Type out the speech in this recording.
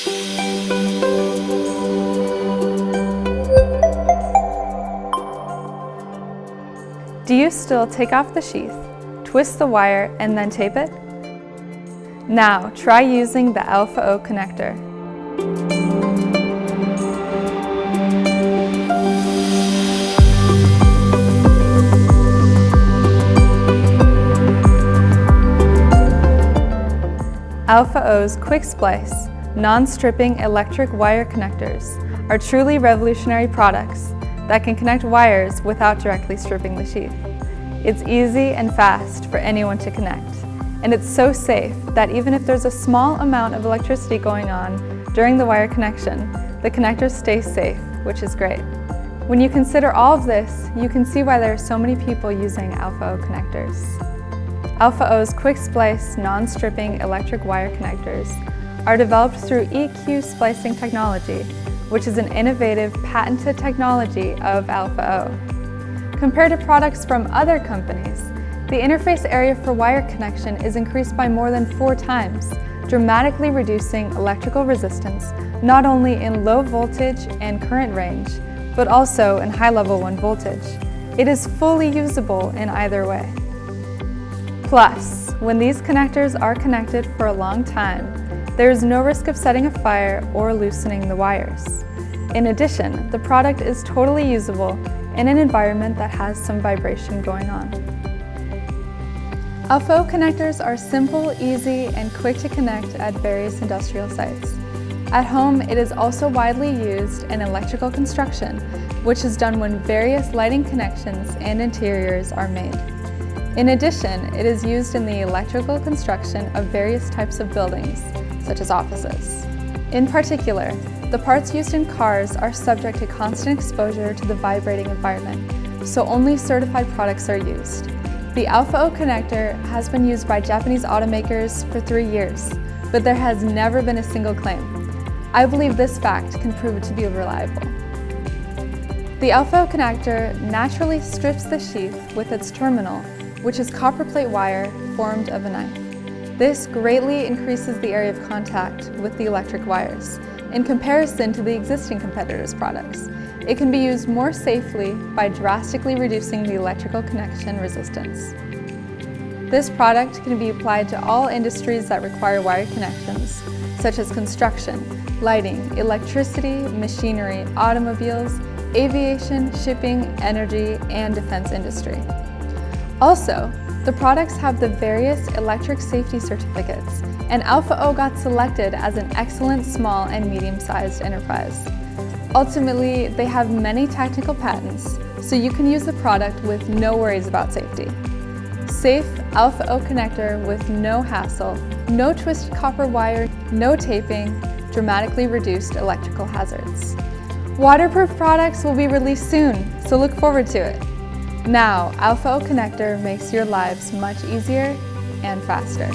Do you still take off the sheath, twist the wire, and then tape it? Now, try using the AlphaO connector. AlphaO's quick splice, non-stripping electric wire connectors are truly revolutionary products that can connect wires without directly stripping the sheath. It's easy and fast for anyone to connect, and it's so safe that even if there's a small amount of electricity going on during the wire connection, the connector stays safe, which is great. When you consider all of this, you can see why there are so many people using AlphaO connectors. AlphaO's quick splice non-stripping electric wire connectors are developed through EQ splicing technology, which is an innovative patented technology of AlphaO. Compared to products from other companies, the interface area for wire connection is increased by more than 4 times, dramatically reducing electrical resistance not only in low voltage and current range, but also in high level 1 voltage. It is fully usable in either way. Plus, when these connectors are connected for a long time, there is no risk of setting a fire or loosening the wires. In addition, the product is totally usable in an environment that has some vibration going on. AlphaO connectors are simple, easy, and quick to connect at various industrial sites. At home, it is also widely used in electrical construction, which is done when various lighting connections and interiors are made. In addition, it is used in the electrical construction of various types of buildings, such as offices. In particular, the parts used in cars are subject to constant exposure to the vibrating environment, so only certified products are used. The AlphaO connector has been used by Japanese automakers for 3 years, but there has never been a single claim. I believe this fact can prove it to be reliable. The AlphaO connector naturally strips the sheath with its terminal, which is copper plate wire formed of a knife. This greatly increases the area of contact with the electric wires in comparison to the existing competitors' products. It can be used more safely by drastically reducing the electrical connection resistance. This product can be applied to all industries that require wired connections, such as construction, lighting, electricity, machinery, automobiles, aviation, shipping, energy, and defense industry. Also, the products have the various electric safety certificates, and AlphaO got selected as an excellent small and medium-sized enterprise. Ultimately, they have many technical patents, so you can use the product with no worries about safety. Safe AlphaO connector with no hassle, no twisted copper wire, no taping, dramatically reduced electrical hazards. Waterproof products will be released soon, so look forward to it. Now, AlphaO connector makes your lives much easier and faster.